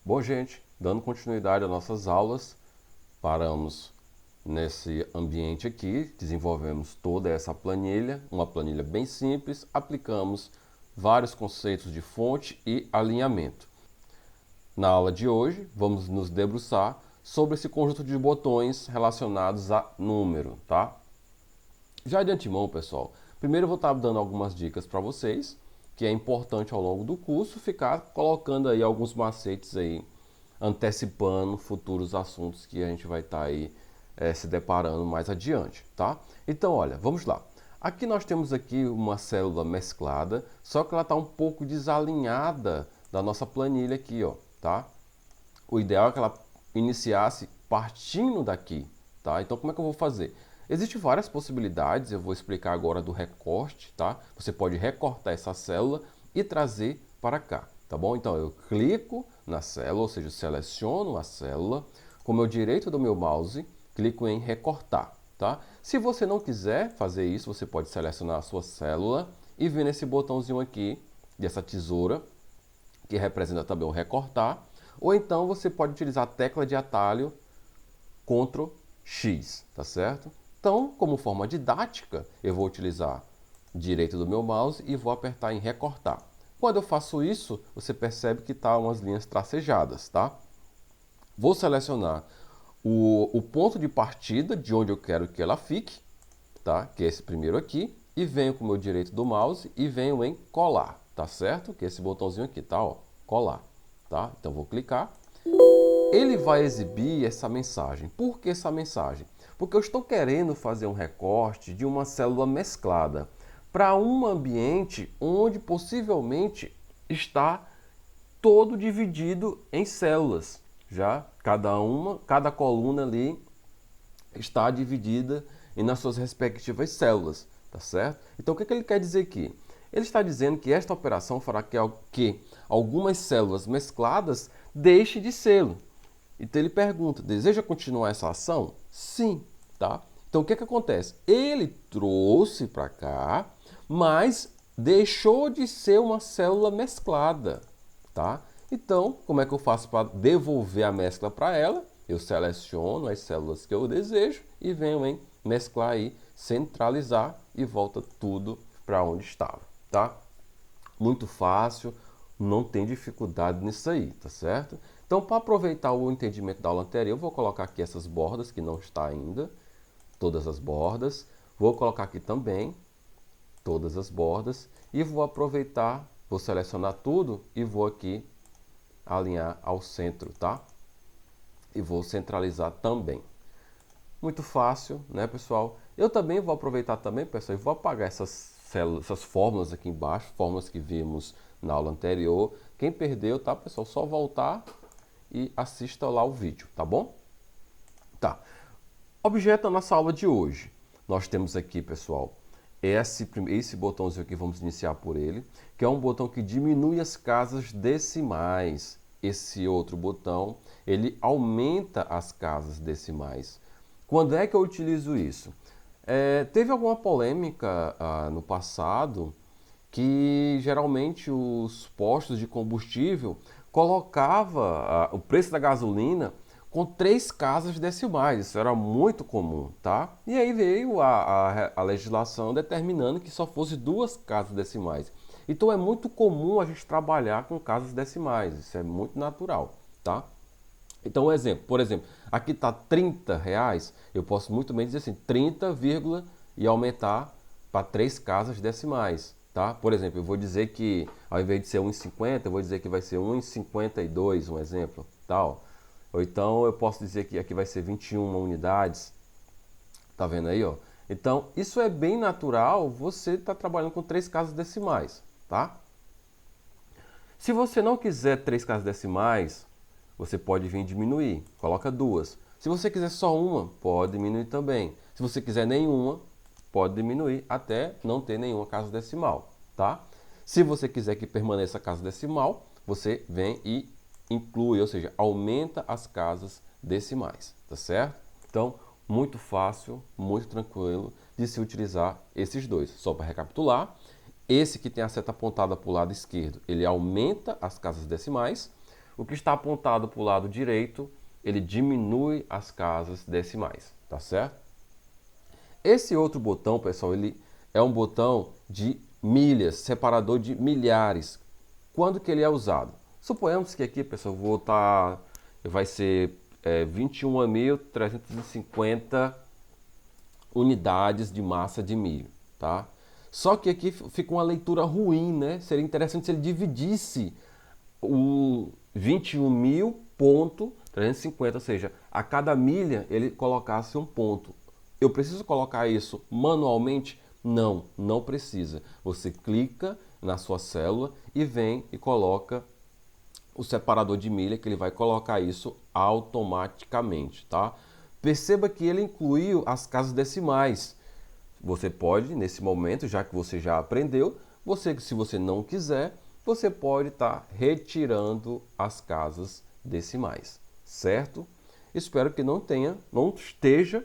Bom, gente, dando continuidade às nossas aulas, paramos nesse ambiente aqui, desenvolvemos toda essa planilha, uma planilha bem simples, aplicamos vários conceitos de fonte e alinhamento. Na aula de hoje, vamos nos debruçar sobre esse conjunto de botões relacionados a número, tá? Já de antemão, pessoal, primeiro eu vou estar dando algumas dicas para vocês, que é importante ao longo do curso ficar colocando aí alguns macetes aí, antecipando futuros assuntos que a gente vai estar aí se deparando mais adiante, tá? Então, olha, vamos lá. Aqui nós temos aqui uma célula mesclada, só que ela está um pouco desalinhada da nossa planilha aqui, ó, tá? O ideal é que ela iniciasse partindo daqui, tá? Então, como é que eu vou fazer? Existem várias possibilidades, eu vou explicar agora do recorte, tá? Você pode recortar essa célula e trazer para cá, tá bom? Então, eu clico na célula, ou seja, seleciono a célula, com o meu direito do meu mouse, clico em recortar, tá? Se você não quiser fazer isso, você pode selecionar a sua célula e vir nesse botãozinho aqui, dessa tesoura, que representa também o recortar, ou então você pode utilizar a tecla de atalho Ctrl X, tá certo? Então, como forma didática, eu vou utilizar direito do meu mouse e vou apertar em recortar. Quando eu faço isso, você percebe que tá umas linhas tracejadas, tá? Vou selecionar o ponto de partida de onde eu quero que ela fique, tá? Que é esse primeiro aqui, e venho com o meu direito do mouse e venho em colar, tá certo? Que é esse botãozinho aqui, tá? Ó, colar, tá? Então vou clicar. Ele vai exibir essa mensagem. Por que essa mensagem? Porque eu estou querendo fazer um recorte de uma célula mesclada para um ambiente onde possivelmente está todo dividido em células. Já cada coluna ali está dividida nas suas respectivas células, tá certo? Então o que ele quer dizer aqui? Ele está dizendo que esta operação fará que algumas células mescladas deixem de ser. Então ele pergunta, deseja continuar essa ação? Sim, tá? Então o que acontece? Ele trouxe para cá, mas deixou de ser uma célula mesclada, tá? Então, como é que eu faço para devolver a mescla para ela? Eu seleciono as células que eu desejo e venho em mesclar aí, centralizar e volta tudo para onde estava, tá? Muito fácil, não tem dificuldade nisso aí, tá certo? Então, para aproveitar o entendimento da aula anterior, eu vou colocar aqui essas bordas, que não está ainda, todas as bordas. Vou colocar aqui também todas as bordas e vou aproveitar, vou selecionar tudo e vou aqui alinhar ao centro, tá? E vou centralizar também. Muito fácil, né, pessoal? Eu também vou aproveitar também, pessoal, e vou apagar essas fórmulas aqui embaixo, fórmulas que vimos na aula anterior. Quem perdeu, tá, pessoal? Só voltar e assista lá o vídeo, tá bom? Tá. Objeto da nossa aula de hoje. Nós temos aqui, pessoal, esse botãozinho aqui, vamos iniciar por ele, que é um botão que diminui as casas decimais. Esse outro botão, ele aumenta as casas decimais. Quando é que eu utilizo isso? Teve alguma polêmica no passado que geralmente os postos de combustível colocava o preço da gasolina com 3 casas decimais. Isso era muito comum, tá? E aí veio a legislação determinando que só fosse 2 casas decimais. Então é muito comum a gente trabalhar com casas decimais. Isso é muito natural, tá? Então, um exemplo, por exemplo, aqui está R$ 30, eu posso muito bem dizer assim, 30, e aumentar para 3 casas decimais, tá? Por exemplo, eu vou dizer que ao invés de ser 1,50, eu vou dizer que vai ser 1,52, um exemplo, tal. Ou então eu posso dizer que aqui vai ser 21 unidades, tá vendo aí, ó? Então, isso é bem natural, você está trabalhando com 3 casas decimais, tá? Se você não quiser 3 casas decimais, você pode vir diminuir, coloca 2. Se você quiser só uma, pode diminuir também. Se você quiser nenhuma, pode diminuir até não ter nenhuma casa decimal, tá? Se você quiser que permaneça a casa decimal, você vem e inclui, ou seja, aumenta as casas decimais, tá certo? Então, muito fácil, muito tranquilo de se utilizar esses dois. Só para recapitular, esse que tem a seta apontada para o lado esquerdo, ele aumenta as casas decimais. O que está apontado para o lado direito, ele diminui as casas decimais, tá certo? Esse outro botão, pessoal, ele é um botão de milhas, separador de milhares. Quando que ele é usado? Suponhamos que aqui, pessoal, vai ser 21.350 unidades de massa de milho, tá? Só que aqui fica uma leitura ruim, né? Seria interessante se ele dividisse o 21.350, ou seja, a cada milha ele colocasse um ponto. Eu preciso colocar isso manualmente? Não, não precisa. Você clica na sua célula e vem e coloca o separador de milha, que ele vai colocar isso automaticamente, tá? Perceba que ele incluiu as casas decimais. Você pode, nesse momento, já que você já aprendeu, se você não quiser, você pode estar retirando as casas decimais, certo? Espero que não esteja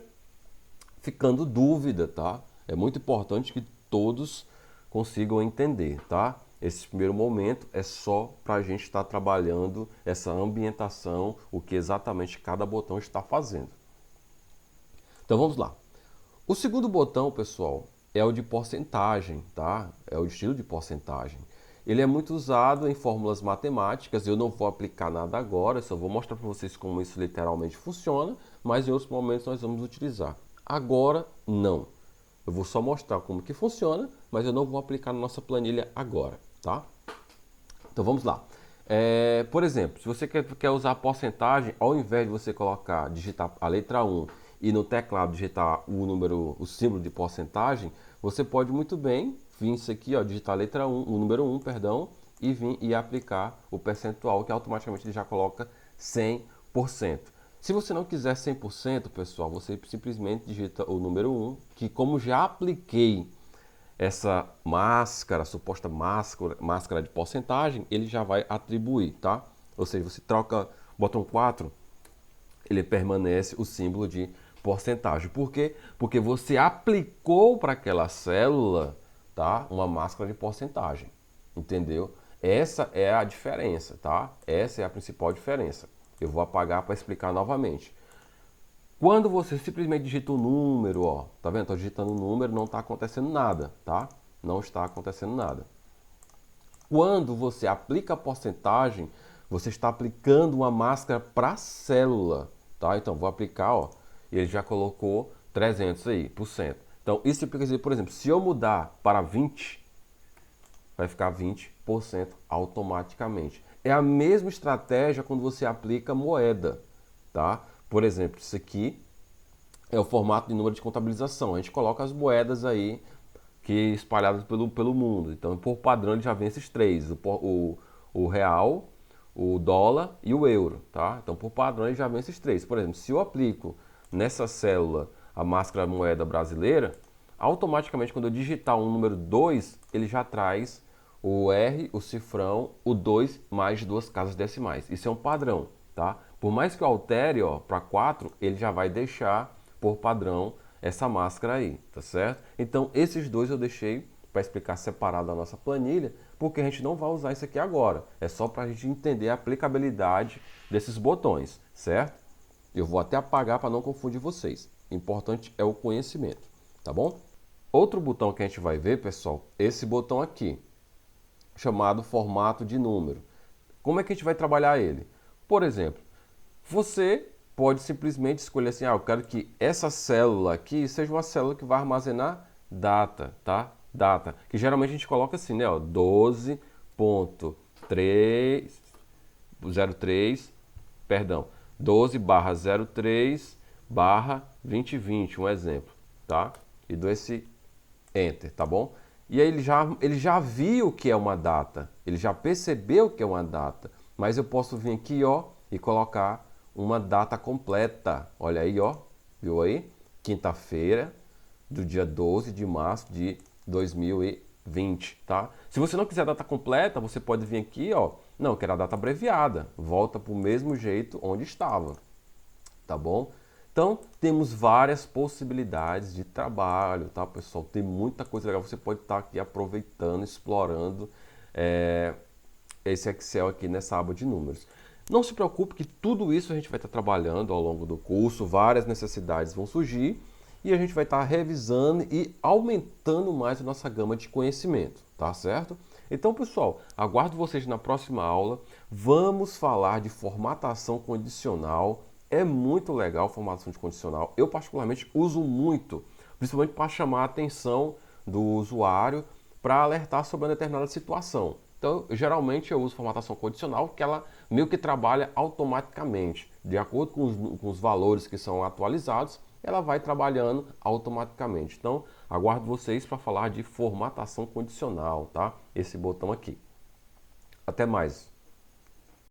ficando dúvida, tá? É muito importante que todos consigam entender, tá? Esse primeiro momento é só para a gente estar trabalhando essa ambientação, o que exatamente cada botão está fazendo. Então vamos lá. O segundo botão, pessoal, é o de porcentagem, tá? É o estilo de porcentagem. Ele é muito usado em fórmulas matemáticas, eu não vou aplicar nada agora, só vou mostrar para vocês como isso literalmente funciona, mas em outros momentos nós vamos utilizar. Agora, não. Eu vou só mostrar como que funciona, mas eu não vou aplicar na nossa planilha agora, tá? Então vamos lá. Por exemplo, se você quer usar a porcentagem, ao invés de você digitar a letra 1 e no teclado digitar o símbolo de porcentagem, você pode muito bem vir isso aqui, ó, digitar a letra 1, o número 1, perdão, e vir e aplicar o percentual, que automaticamente ele já coloca 100%. Se você não quiser 100%, pessoal, você simplesmente digita o número 1, que como já apliquei essa máscara, suposta máscara de porcentagem, ele já vai atribuir, tá? Ou seja, você troca o botão 4, ele permanece o símbolo de porcentagem. Por quê? Porque você aplicou para aquela célula, tá? Uma máscara de porcentagem, entendeu? Essa é a diferença, tá? Essa é a principal diferença. Eu vou apagar para explicar novamente. Quando você simplesmente digita o número, ó, tá vendo? Tô digitando o número, não está acontecendo nada, tá? Não está acontecendo nada. Quando você aplica a porcentagem, você está aplicando uma máscara para a célula, tá? Então, vou aplicar, ó, ele já colocou 300 aí, por cento. Então, isso significa dizer, por exemplo, se eu mudar para 20, vai ficar 20% automaticamente. É a mesma estratégia quando você aplica moeda, tá? Por exemplo, isso aqui é o formato de número de contabilização. A gente coloca as moedas aí que espalhadas pelo mundo. Então, por padrão, ele já vem esses três: o real, o dólar e o euro, tá? Então, por padrão, ele já vem esses três. Por exemplo, se eu aplico nessa célula a máscara moeda brasileira, automaticamente, quando eu digitar um número 2, ele já traz o R, o cifrão, o 2 mais duas casas decimais. Isso é um padrão, tá? Por mais que eu altere, ó, para 4, ele já vai deixar por padrão essa máscara aí, tá certo? Então, esses dois eu deixei para explicar separado da nossa planilha, porque a gente não vai usar isso aqui agora. É só para a gente entender a aplicabilidade desses botões, certo? Eu vou até apagar para não confundir vocês. O importante é o conhecimento, tá bom? Outro botão que a gente vai ver, pessoal, esse botão aqui, chamado formato de número. Como é que a gente vai trabalhar ele? Por exemplo, você pode simplesmente escolher assim, eu quero que essa célula aqui seja uma célula que vai armazenar data, tá? Data, que geralmente a gente coloca assim, né, ó, 12.03, perdão, 12/03/2020, um exemplo, tá? E dou esse Enter, tá bom? E aí ele já viu que é uma data, ele já percebeu que é uma data, mas eu posso vir aqui, ó, e colocar uma data completa. Olha aí, ó, viu aí? Quinta-feira do dia 12 de março de 2020, tá? Se você não quiser a data completa, você pode vir aqui, ó, não, eu quero a data abreviada, volta para o mesmo jeito onde estava, tá bom? Então, temos várias possibilidades de trabalho, tá, pessoal? Tem muita coisa legal, você pode estar aqui aproveitando, explorando esse Excel aqui nessa aba de números. Não se preocupe que tudo isso a gente vai estar trabalhando ao longo do curso, várias necessidades vão surgir e a gente vai estar revisando e aumentando mais a nossa gama de conhecimento, tá certo? Então, pessoal, aguardo vocês na próxima aula. Vamos falar de formatação condicional. É muito legal a formatação de condicional. Eu particularmente uso muito, principalmente para chamar a atenção do usuário para alertar sobre uma determinada situação. Então, geralmente eu uso formatação condicional, que ela meio que trabalha automaticamente. De acordo com os valores que são atualizados, ela vai trabalhando automaticamente. Então, aguardo vocês para falar de formatação condicional, tá? Esse botão aqui. Até mais!